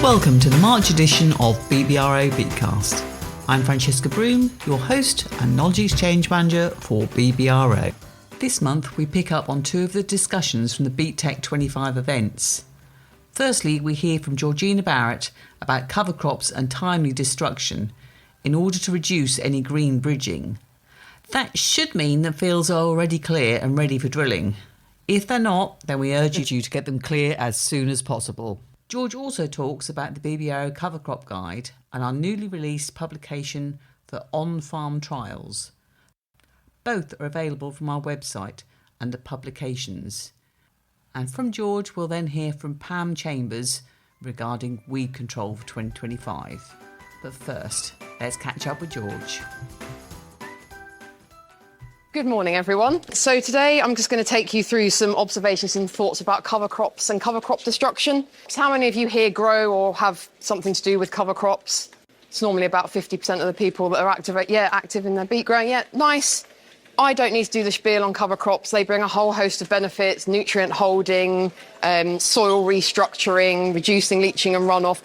Welcome to the March edition of BBRO BeetCast. I'm Francesca Broom, your host and Knowledge Exchange Manager for BBRO. This month we pick up on two of the discussions from the BeetTech 25 events. Firstly, we hear from Georgina Barratt about cover crops and timely destruction in order to reduce any green bridging. That should mean that fields are already clear and ready for drilling. If they're not, then we urge you to get them clear as soon as possible. George also talks about the BBRO Cover Crop Guide and our newly released publication for on-farm trials. Both are available from our website under Publications. And from George, we'll then hear from Pam Chambers regarding weed control for 2025. But first, let's catch up with George. Good morning, everyone. So today I'm just going to take you through some observations and thoughts about cover crops and cover crop destruction. So how many of you here grow or have something to do with cover crops? It's normally about 50% of the people that are active in their beet growing. Yeah, nice. I don't need to do the spiel on cover crops. They bring a whole host of benefits: nutrient holding, soil restructuring, reducing leaching and runoff.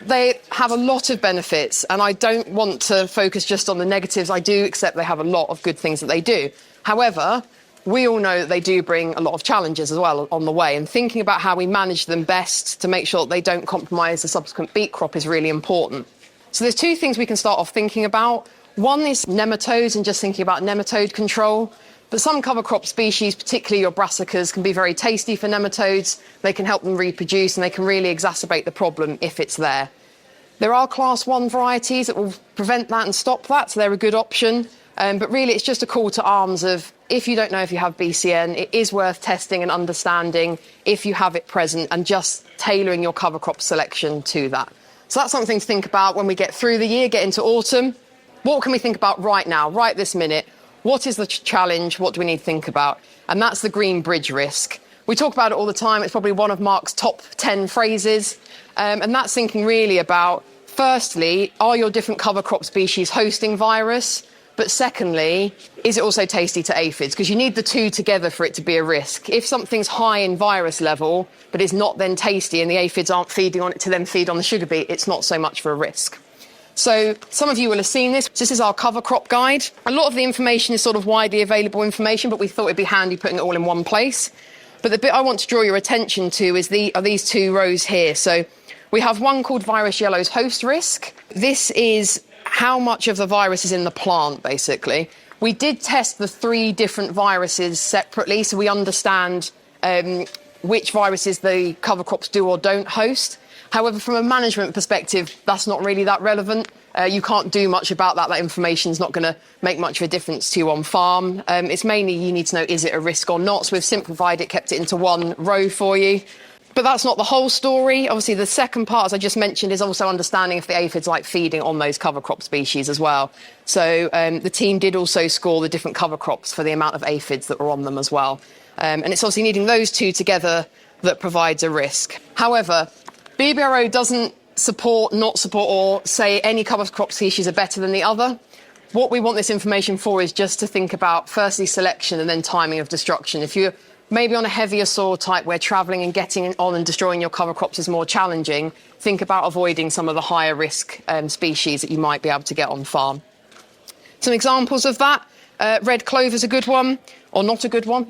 They have a lot of benefits, and I don't want to focus just on the negatives. I do accept they have a lot of good things that they do. However, we all know that they do bring a lot of challenges as well on the way, and thinking about how we manage them best to make sure that they don't compromise the subsequent beet crop is really important. So there's two things we can start off thinking about. One is nematodes and just thinking about nematode control. But some cover crop species, particularly your brassicas, can be very tasty for nematodes. They can help them reproduce and they can really exacerbate the problem if it's there. There are class 1 varieties that will prevent that and stop that, so they're a good option. But really it's just a call to arms of, if you don't know if you have BCN, it is worth testing and understanding if you have it present and just tailoring your cover crop selection to that. So that's something to think about when we get through the year, get into autumn. What can we think about right now, right this minute? What is the challenge? What do we need to think about? And that's the green bridge risk. We talk about it all the time. It's probably one of Mark's top 10 phrases. And that's thinking really about, firstly, are your different cover crop species hosting virus? But secondly, is it also tasty to aphids? Because you need the two together for it to be a risk. If something's high in virus level, but is not then tasty and the aphids aren't feeding on it to then feed on the sugar beet, it's not so much for a risk. So some of you will have seen this. This is our cover crop guide. A lot of the information is sort of widely available information, but we thought it'd be handy putting it all in one place. But the bit I want to draw your attention to is these two rows here. So we have one called virus yellow's host risk. This is how much of the virus is in the plant, basically. We did test the 3 different viruses separately, so we understand which viruses the cover crops do or don't host. However, from a management perspective, that's not really that relevant. You can't do much about that. That information is not going to make much of a difference to you on farm. It's mainly you need to know, is it a risk or not? So we've simplified it, kept it into one row for you. But that's not the whole story. Obviously, the second part, as I just mentioned, is also understanding if the aphids like feeding on those cover crop species as well. So the team did also score the different cover crops for the amount of aphids that were on them as well. And it's obviously needing those two together that provides a risk. However, BBRO doesn't support, not support, or say any cover crop species are better than the other. What we want this information for is just to think about, firstly, selection and then timing of destruction. If you're maybe on a heavier soil type where travelling and getting on and destroying your cover crops is more challenging, think about avoiding some of the higher risk species that you might be able to get on farm. Some examples of that, red clover's a good one, or not a good one.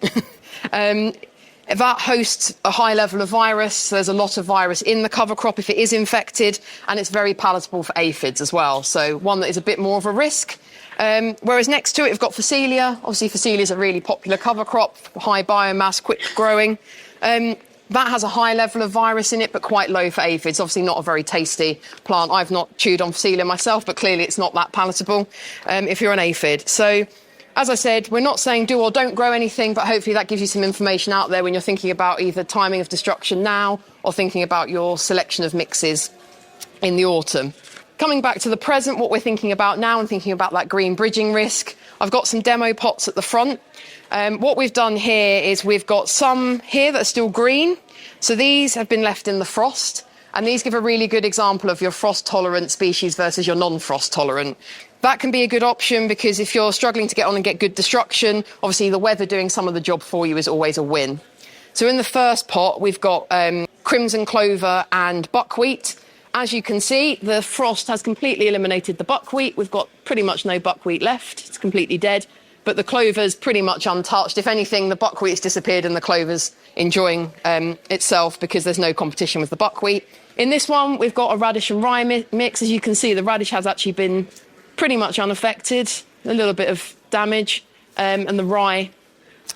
That hosts a high level of virus, so there's a lot of virus in the cover crop if it is infected, and it's very palatable for aphids as well, so one that is a bit more of a risk. Whereas next to it, we've got Phacelia. Obviously, Phacelia is a really popular cover crop, high biomass, quick growing. That has a high level of virus in it, but quite low for aphids. Obviously not a very tasty plant. I've not chewed on Phacelia myself, but clearly it's not that palatable if you're an aphid. So, as I said, we're not saying do or don't grow anything, but hopefully that gives you some information out there when you're thinking about either timing of destruction now or thinking about your selection of mixes in the autumn. Coming back to the present, what we're thinking about now and thinking about that green bridging risk, I've got some demo pots at the front. What we've done here is we've got some here that are still green. So these have been left in the frost. And these give a really good example of your frost-tolerant species versus your non-frost-tolerant. That can be a good option because if you're struggling to get on and get good destruction, obviously the weather doing some of the job for you is always a win. So in the first pot, we've got crimson clover and buckwheat. As you can see, the frost has completely eliminated the buckwheat. We've got pretty much no buckwheat left. It's completely dead. But the clover's pretty much untouched. If anything, the buckwheat's disappeared and the clover's enjoying itself because there's no competition with the buckwheat. In this one, we've got a radish and rye mix. As you can see, the radish has actually been pretty much unaffected, a little bit of damage, and the rye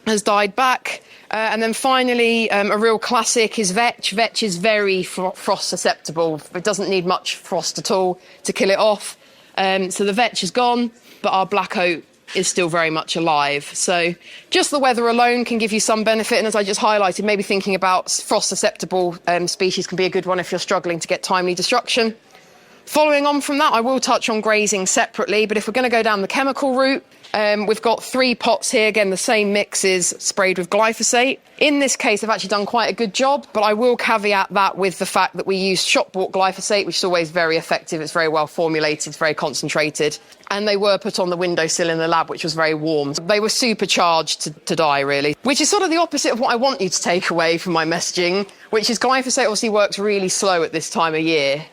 has died back. And then finally, a real classic is vetch. Vetch is very frost susceptible. It doesn't need much frost at all to kill it off. So the vetch is gone, but our black oat is still very much alive. So just the weather alone can give you some benefit. And as I just highlighted, maybe thinking about frost susceptible species can be a good one if you're struggling to get timely destruction. Following on from that, I will touch on grazing separately, but if we're going to go down the chemical route, we've got 3 pots here, again, the same mixes sprayed with glyphosate. In this case, they've actually done quite a good job, but I will caveat that with the fact that we use shop-bought glyphosate, which is always very effective. It's very well formulated, it's very concentrated. And they were put on the windowsill in the lab, which was very warm. They were supercharged to die, really, which is sort of the opposite of what I want you to take away from my messaging, which is glyphosate obviously works really slow at this time of year.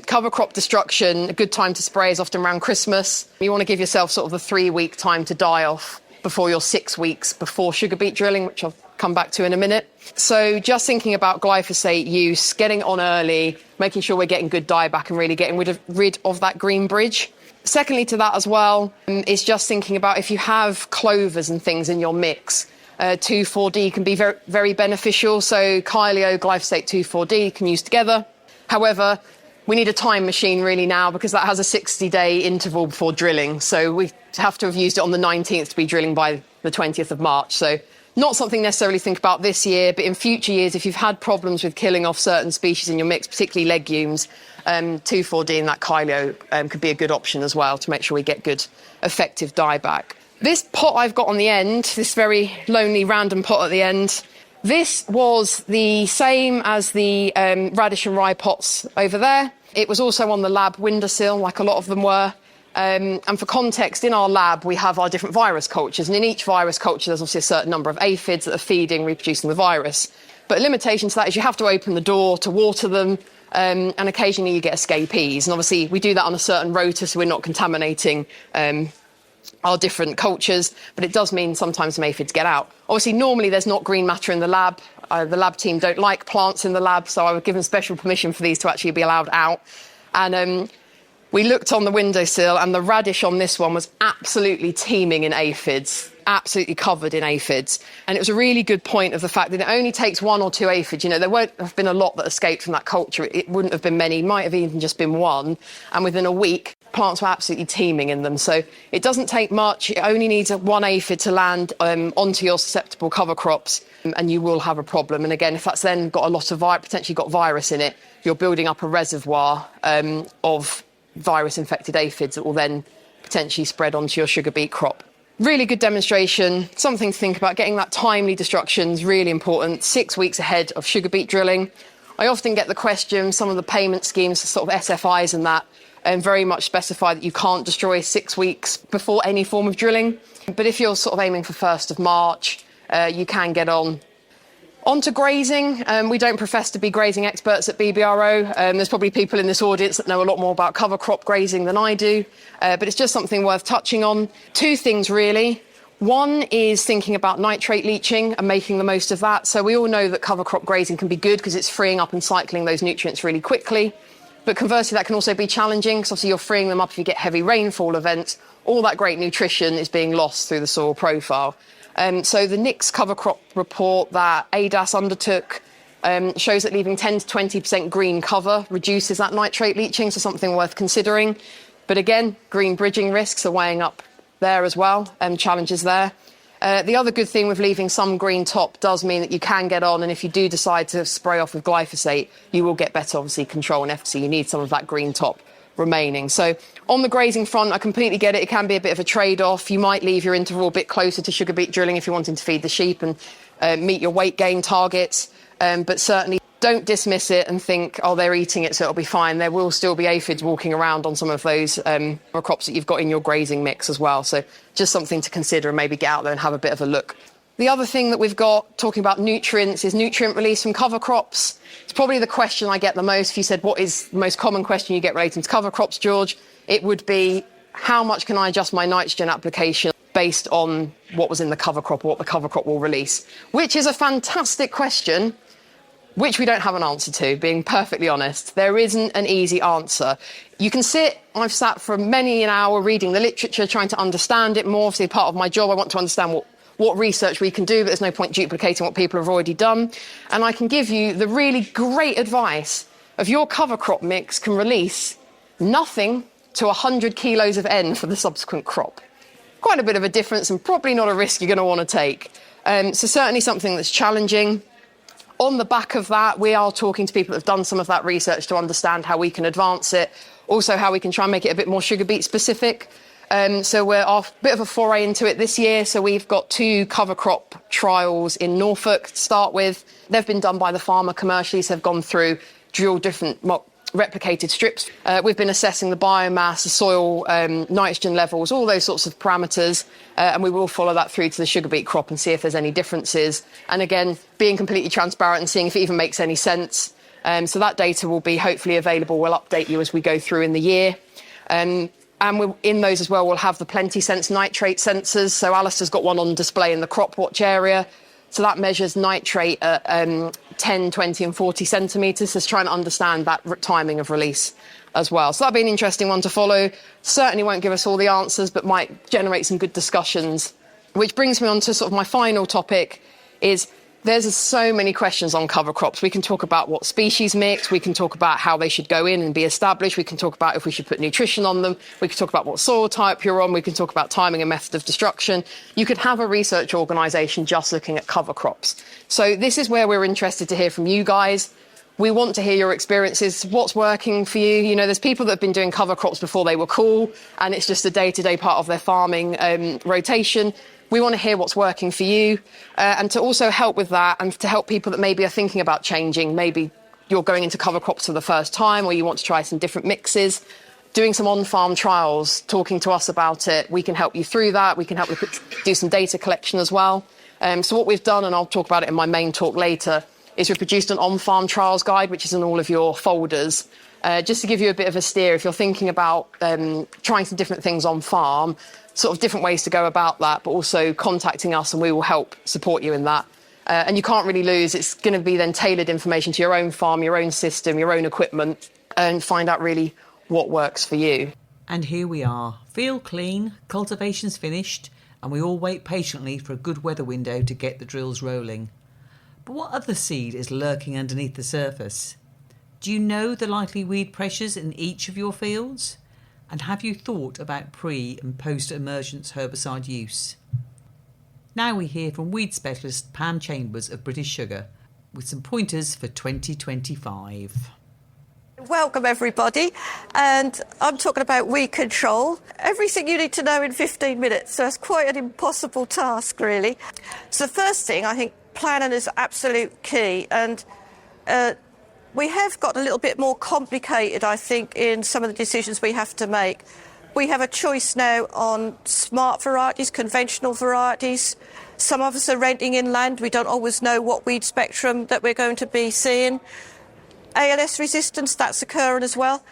Cover crop destruction, a good time to spray is often around Christmas. You want to give yourself sort of the 3-week time to die off before your 6 weeks before sugar beet drilling, which I'll come back to in a minute. So just thinking about glyphosate use, getting on early, making sure we're getting good dieback and really getting rid of that green bridge. Secondly to that as well is just thinking about if you have clovers and things in your mix, 2,4-D can be very, very beneficial. So Kylio, glyphosate, 2,4-D can use together. However, we need a time machine really now because that has a 60-day interval before drilling. So we have to have used it on the 19th to be drilling by the 20th of March. So not something necessarily to think about this year, but in future years, if you've had problems with killing off certain species in your mix, particularly legumes, 2,4-D and that Kylio could be a good option as well to make sure we get good, effective dieback. This pot I've got on the end, this very lonely random pot at the end, this was the same as the radish and rye pots over there. It was also on the lab windowsill, like a lot of them were. And for context, in our lab, we have our different virus cultures. And in each virus culture, there's obviously a certain number of aphids that are feeding, reproducing the virus. But a limitation to that is you have to open the door to water them, and occasionally you get escapees. And obviously, we do that on a certain rota, so we're not contaminating our different cultures. But it does mean sometimes some aphids get out. Obviously, normally there's not green matter in the lab. The lab team don't like plants in the lab, so I was given special permission for these to actually be allowed out. And we looked on the windowsill, and the radish on this one was absolutely teeming in aphids, absolutely covered in aphids. And it was a really good point of the fact that it only takes 1 or 2 aphids. You know, there won't have been a lot that escaped from that culture. It wouldn't have been many, might have even just been 1. And within a week, plants were absolutely teeming in them. So it doesn't take much. It only needs 1 aphid to land onto your susceptible cover crops, and you will have a problem. And again, if that's then got a lot of potentially got virus in it, you're building up a reservoir of virus-infected aphids that will then potentially spread onto your sugar beet crop. Really good demonstration, something to think about. Getting that timely destruction is really important, 6 weeks ahead of sugar beet drilling. I often get the question, some of the payment schemes, sort of SFIs and that, very much specify that you can't destroy 6 weeks before any form of drilling. But if you're sort of aiming for 1st of March, you can get on. On to grazing. We don't profess to be grazing experts at BBRO. There's probably people in this audience that know a lot more about cover crop grazing than I do, but it's just something worth touching on. 2 things, really. One is thinking about nitrate leaching and making the most of that. So we all know that cover crop grazing can be good because it's freeing up and cycling those nutrients really quickly. But conversely, that can also be challenging because obviously you're freeing them up if you get heavy rainfall events. All that great nutrition is being lost through the soil profile. So the NICS cover crop report that ADAS undertook shows that leaving 10 to 20% green cover reduces that nitrate leaching, so something worth considering. But again, green bridging risks are weighing up there as well, challenges there. The other good thing with leaving some green top does mean that you can get on, and if you do decide to spray off with glyphosate, you will get better, obviously, control and efficacy. You need some of that green top remaining. So on the grazing front, I completely get it. It can be a bit of a trade-off. You might leave your interval a bit closer to sugar beet drilling if you're wanting to feed the sheep and meet your weight gain targets. But certainly don't dismiss it and think, oh, they're eating it, so it'll be fine. There will still be aphids walking around on some of those crops that you've got in your grazing mix as well. So just something to consider and maybe get out there and have a bit of a look. The other thing that we've got, talking about nutrients, is nutrient release from cover crops. It's probably the question I get the most. If you said, what is the most common question you get relating to cover crops, George? It would be, how much can I adjust my nitrogen application based on what was in the cover crop or what the cover crop will release? Which is a fantastic question, which we don't have an answer to, being perfectly honest. There isn't an easy answer. You can I've sat for many an hour reading the literature, trying to understand it more. Obviously, part of my job, I want to understand what research we can do, but there's no point duplicating what people have already done. And I can give you the really great advice of your cover crop mix can release nothing to 100 kilos of N for the subsequent crop. Quite a bit of a difference and probably not a risk you're going to want to take. So certainly something that's challenging. On the back of that, we are talking to people that have done some of that research to understand how we can advance it, also how we can try and make it a bit more sugar beet specific. So we're off a bit of a foray into it this year. So we've got 2 cover crop trials in Norfolk to start with. They've been done by the farmer commercially, so they've gone through, drilled different replicated strips. We've been assessing the biomass, the soil, nitrogen levels, all those sorts of parameters, and we will follow that through to the sugar beet crop and see if there's any differences. And again, being completely transparent and seeing if it even makes any sense. So that data will be hopefully available. We'll update you as we go through in the year. And in those as well, we'll have the Plenty Sense nitrate sensors. So Alistair's got one on display in the crop watch area. So that measures nitrate at 10, 20 and 40 centimetres. So it's trying to understand that timing of release as well. So that'll be an interesting one to follow. Certainly won't give us all the answers, but might generate some good discussions. Which brings me on to sort of my final topic is there's so many questions on cover crops. We can talk about what species mix, we can talk about how they should go in and be established, we can talk about if we should put nutrition on them, we can talk about what soil type you're on, we can talk about timing and method of destruction. You could have a research organisation just looking at cover crops. So this is where we're interested to hear from you guys. We want to hear your experiences, what's working for you. You know, there's people that have been doing cover crops before they were cool, and it's just a day-to-day part of their farming rotation. We want to hear what's working for you, and to also help with that and to help people that maybe are thinking about changing. Maybe you're going into cover crops for the first time or you want to try some different mixes. Doing some on-farm trials, talking to us about it. We can help you through that. We can help you do some data collection as well. So what we've done, and I'll talk about it in my main talk later, is we've produced an on-farm trials guide, which is in all of your folders, just to give you a bit of a steer if you're thinking about trying some different things on farm, sort of different ways to go about that, but also contacting us and we will help support you in that. And you can't really lose. It's going to be then tailored information to your own farm, your own system, your own equipment, and find out really what works for you. And here we are. Field clean, cultivation's finished, and we all wait patiently for a good weather window to get the drills rolling. But what other seed is lurking underneath the surface? Do you know the likely weed pressures in each of your fields? And have you thought about pre- and post-emergence herbicide use? Now we hear from weed specialist Pam Chambers of British Sugar with some pointers for 2025. Welcome everybody, and I'm talking about weed control. Everything you need to know in 15 minutes, so it's quite an impossible task really. So the first thing, I think planning is absolute key, and we have got a little bit more complicated, I think, in some of the decisions we have to make. We have a choice now on smart varieties, conventional varieties. Some of us are renting in land. We don't always know what weed spectrum that we're going to be seeing. ALS resistance, that's occurring as well.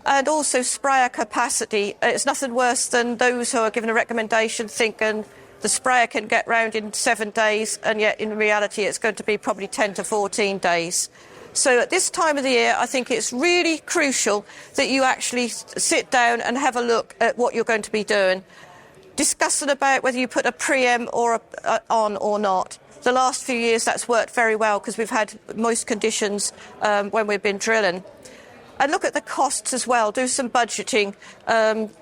And also sprayer capacity. It's nothing worse than those who are given a recommendation thinking the sprayer can get round in 7 days, and yet in reality it's going to be probably 10 to 14 days. So at this time of the year, I think it's really crucial that you actually sit down and have a look at what you're going to be doing. Discussing about whether you put a pre-em or on or not. The last few years that's worked very well because we've had moist conditions when we've been drilling. And look at the costs as well, do some budgeting,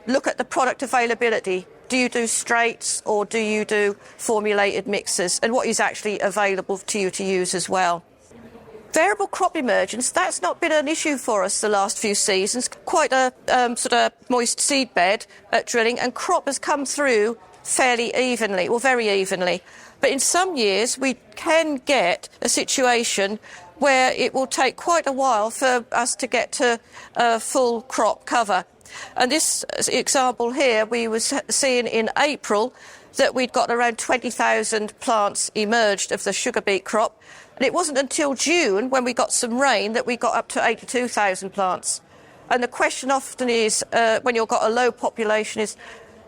look at the product availability. Do you do straights or do you do formulated mixes? And what is actually available to you to use as well. Variable crop emergence, that's not been an issue for us the last few seasons. Quite a sort of moist seed bed at drilling, and crop has come through fairly evenly, or very evenly. But in some years we can get a situation where it will take quite a while for us to get to full crop cover. And this example here we were seeing in April, that we'd got around 20,000 plants emerged of the sugar beet crop. And it wasn't until June, when we got some rain, that we got up to 82,000 plants. And the question often is, when you've got a low population, is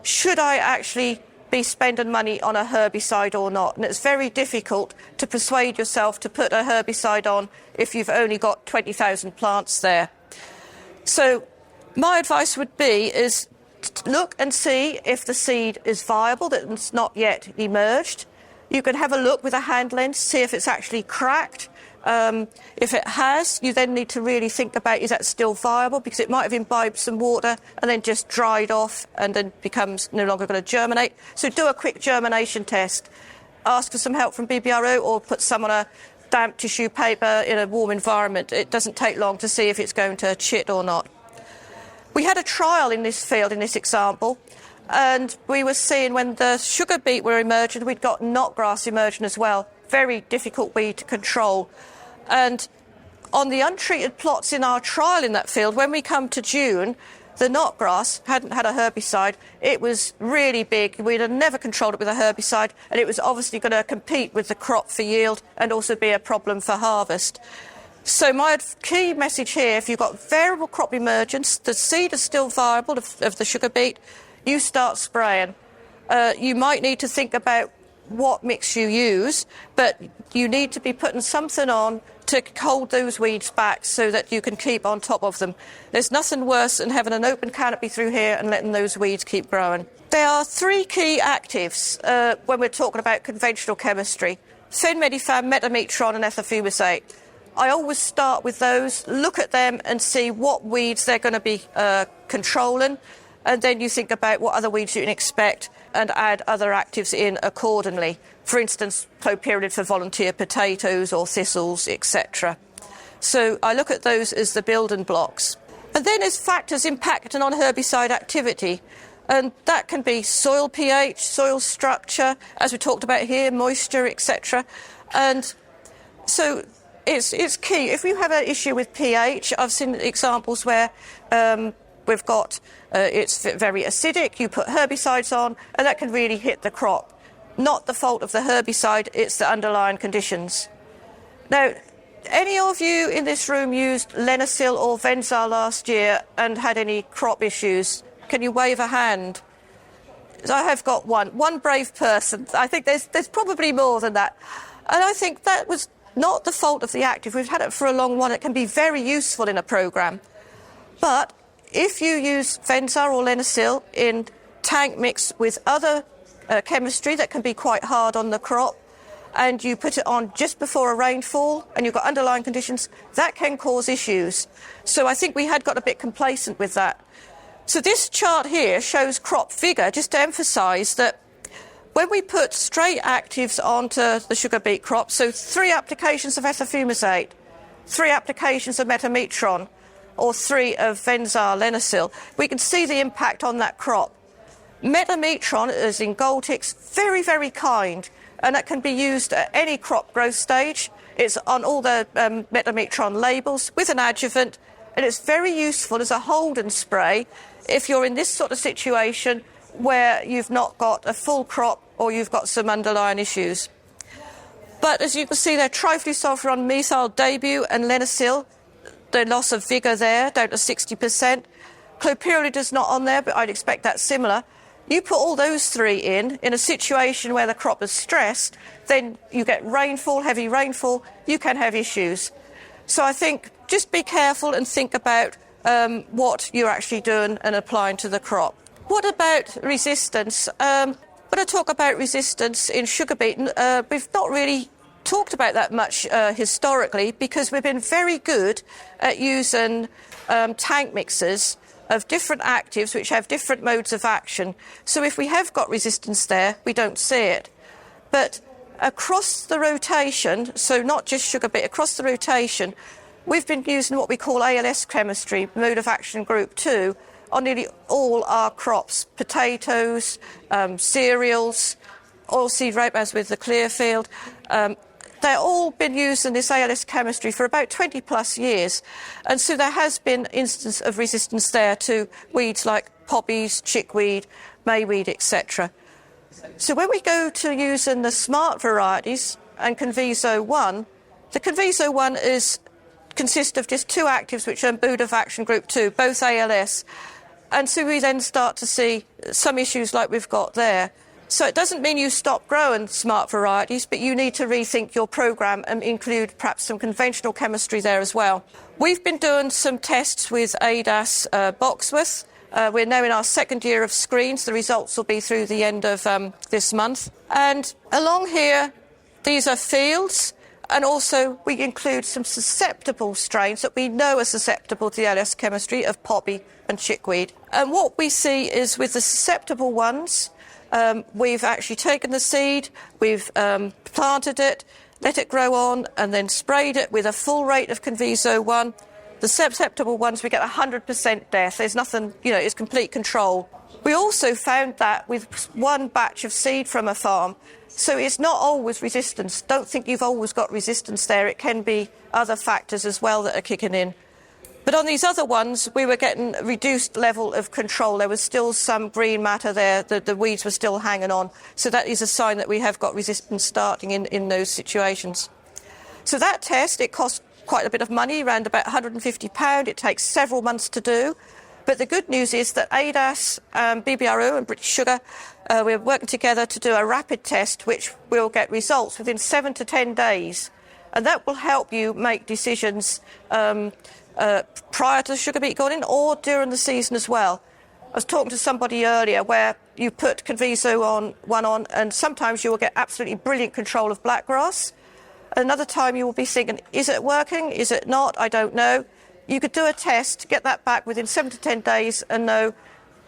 should I actually be spending money on a herbicide or not? And it's very difficult to persuade yourself to put a herbicide on if you've only got 20,000 plants there. So my advice would be is look and see if the seed is viable, that it's not yet emerged. You can have a look with a hand lens, see if it's actually cracked. If it has, you then need to really think about, is that still viable? Because it might have imbibed some water and then just dried off and then becomes no longer going to germinate. So do a quick germination test. Ask for some help from BBRO or put some on a damp tissue paper in a warm environment. It doesn't take long to see if it's going to chit or not. We had a trial in this field, in this example, and we were seeing when the sugar beet were emerging, we'd got knotgrass emerging as well. Very difficult weed to control. And on the untreated plots in our trial in that field, when we come to June, the knotgrass hadn't had a herbicide. It was really big. We'd have never controlled it with a herbicide, and it was obviously going to compete with the crop for yield and also be a problem for harvest. So my key message here, if you've got variable crop emergence, the seed is still viable of the sugar beet, you start spraying. You might need to think about what mix you use, but you need to be putting something on to hold those weeds back so that you can keep on top of them. There's nothing worse than having an open canopy through here and letting those weeds keep growing. There are three key actives when we're talking about conventional chemistry: fenmedifan, metametron and ethofumicate. I always start with those, look at them and see what weeds they're going to be controlling, and then you think about what other weeds you can expect and add other actives in accordingly. For instance, clopyridine for volunteer potatoes or thistles, etc. So I look at those as the building blocks. And then there's factors impacting on herbicide activity, and that can be soil pH, soil structure, as we talked about here, moisture, etc. And so it's key. If you have an issue with pH, I've seen examples where we've got it's very acidic, you put herbicides on, and that can really hit the crop. Not the fault of the herbicide, it's the underlying conditions. Now, any of you in this room used Lenasil or Venzar last year and had any crop issues? Can you wave a hand? I have got one brave person. I think there's probably more than that. And I think that was not the fault of the active. We've had it for a long while. It can be very useful in a programme. But if you use Venzar or Lenasil in tank mix with other chemistry that can be quite hard on the crop, and you put it on just before a rainfall and you've got underlying conditions, that can cause issues. So I think we had got a bit complacent with that. So this chart here shows crop vigour, just to emphasise that when we put straight actives onto the sugar beet crop, so 3 applications of ethofumicate, 3 applications of metametron, or 3 of Venzar Lenasil, we can see the impact on that crop. Metametron, as in Goldtix, very, very kind, and that can be used at any crop growth stage. It's on all the metametron labels with an adjuvant, and it's very useful as a hold and spray if you're in this sort of situation where you've not got a full crop or you've got some underlying issues. But as you can see there, triflusulfuron methyl debut and Lenasil, the loss of vigour there, down to 60%. Clopyridine is not on there, but I'd expect that similar. You put all those 3 in a situation where the crop is stressed, then you get rainfall, heavy rainfall, you can have issues. So I think just be careful and think about what you're actually doing and applying to the crop. What about resistance? When I talk about resistance in sugar beet, we've not really talked about that much historically, because we've been very good at using tank mixers of different actives which have different modes of action. So if we have got resistance there, we don't see it. But across the rotation, so not just sugar beet, across the rotation, we've been using what we call ALS chemistry, mode of action group 2, on nearly all our crops: potatoes, cereals, oilseed rape, as with the Clearfield. They've all been using this ALS chemistry for about 20 plus years, and so there has been instance of resistance there to weeds like poppies, chickweed, mayweed, etc. So when we go to using the smart varieties and Conviso 1, the Conviso 1 consists of just two actives which are Budovax group 2, both ALS. And so we then start to see some issues like we've got there. So it doesn't mean you stop growing smart varieties, but you need to rethink your programme and include perhaps some conventional chemistry there as well. We've been doing some tests with ADAS Boxworth. We're now in our second year of screens. The results will be through the end of this month. And along here, these are fields. And also we include some susceptible strains that we know are susceptible to the ALS chemistry of poppy and chickweed. And what we see is with the susceptible ones, we've actually taken the seed, we've planted it, let it grow on, and then sprayed it with a full rate of Conviso 1. The susceptible ones, we get 100% death. There's nothing, it's complete control. We also found that with one batch of seed from a farm. So it's not always resistance. Don't think you've always got resistance there. It can be other factors as well that are kicking in. But on these other ones, we were getting a reduced level of control. There was still some green matter there. The weeds were still hanging on. So that is a sign that we have got resistance starting in those situations. So that test, it cost quite a bit of money, around about £150. It takes several months to do. But the good news is that ADAS, BBRO and British Sugar, we're working together to do a rapid test which will get results within 7 to 10 days. And that will help you make decisions prior to the sugar beet going in or during the season as well. I was talking to somebody earlier where you put Conviso 1 on and sometimes you will get absolutely brilliant control of blackgrass. Another time you will be thinking, is it working? Is it not? I don't know. You could do a test, get that back within 7 to 10 days and know,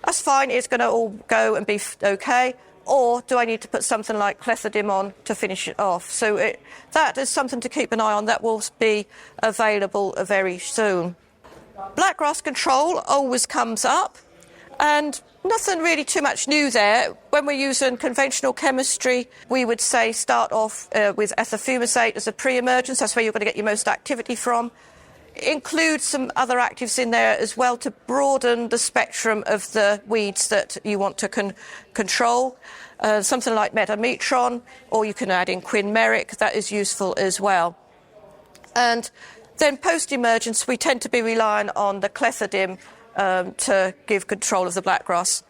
that's fine, it's going to all go and be OK. Or do I need to put something like clethodim on to finish it off? So that is something to keep an eye on. That will be available very soon. Blackgrass control always comes up. And nothing really too much new there. When we're using conventional chemistry, we would say start off with ethofumicate as a pre-emergence. That's where you're going to get your most activity from. Include some other actives in there as well to broaden the spectrum of the weeds that you want to control. Something like metametron, or you can add in quinmeric. That is useful as well. And then post-emergence, we tend to be relying on the clethodim to give control of the blackgrass.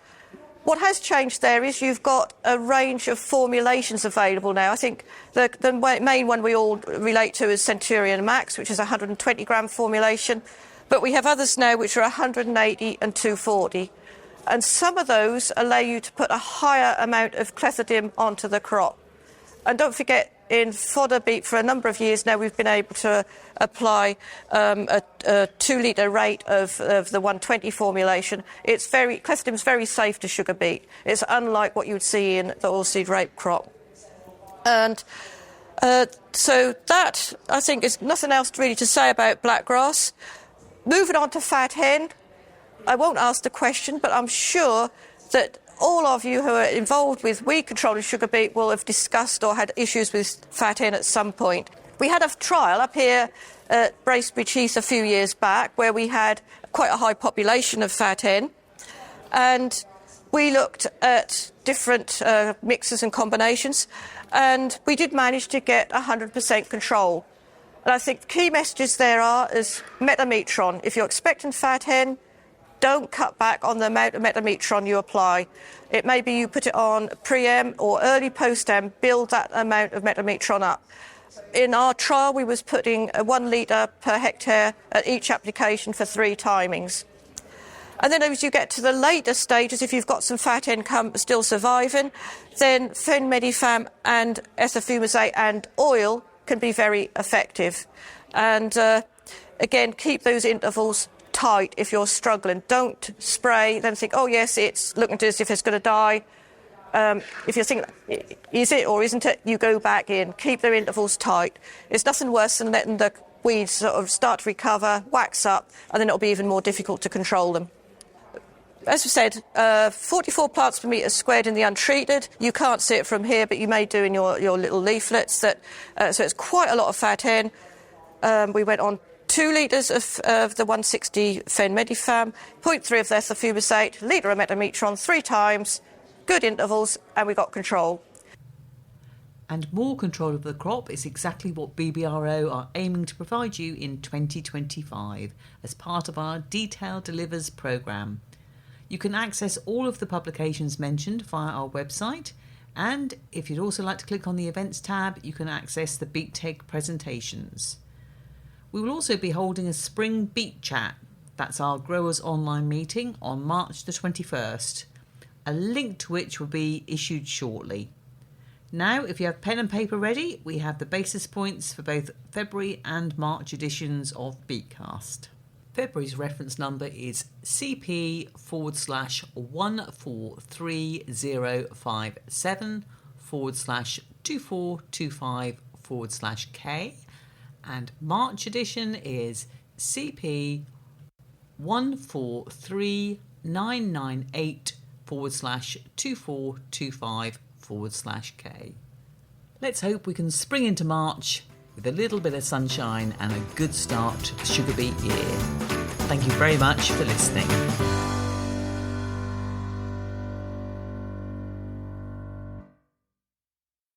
What has changed there is you've got a range of formulations available now. I think the main one we all relate to is Centurion Max, which is a 120-gram formulation. But we have others now which are 180 and 240. And some of those allow you to put a higher amount of clethodim onto the crop. And don't forget, in fodder beet for a number of years now, we've been able to apply a 2-litre rate of the 120 formulation. Clethodim is very safe to sugar beet. It's unlike what you would see in the oilseed rape crop. And so that, I think, is nothing else really to say about blackgrass. Moving on to fat hen, I won't ask the question, but I'm sure that all of you who are involved with weed control in sugar beet will have discussed or had issues with fat hen at some point. We had a trial up here at Bracebridge Heath a few years back where we had quite a high population of fat hen, and we looked at different mixes and combinations, and we did manage to get 100% control. And I think key messages there is metametron. If you're expecting fat hen, don't cut back on the amount of metametron you apply. It may be you put it on pre-em or early post-em, build that amount of metametron up. In our trial, we was putting 1 litre per hectare at each application for 3 timings. And then as you get to the later stages, if you've got some fat hen still surviving, then fenmedifam and ethofumicate and oil can be very effective. And again, keep those intervals tight if you're struggling. Don't spray, then think, oh yes, it's looking as if it's going to die. If you're thinking, is it or isn't it, you go back in. Keep their intervals tight. It's nothing worse than letting the weeds sort of start to recover, wax up, and then it'll be even more difficult to control them. As we said, 44 plants per metre squared in the untreated. You can't see it from here, but you may do in your little leaflets. So it's quite a lot of fat hen. We went on 2 litres of the 160 fenmedifam, 0.3 of the ethofumicate, litre of metametron 3 times, good intervals, and we got control. And more control of the crop is exactly what BBRO are aiming to provide you in 2025 as part of our Detail Delivers programme. You can access all of the publications mentioned via our website, and if you'd also like to click on the Events tab, you can access the BeetTech presentations. We will also be holding a Spring Beet Chat, that's our Growers Online meeting, on March the 21st, a link to which will be issued shortly. Now, if you have pen and paper ready, we have the basis points for both February and March editions of BeetCast. February's reference number is CP/1433057/2425/K, and March edition is CP/14399/2425/K. Let's hope we can spring into March with a little bit of sunshine and a good start to the sugar beet year. Thank you very much for listening.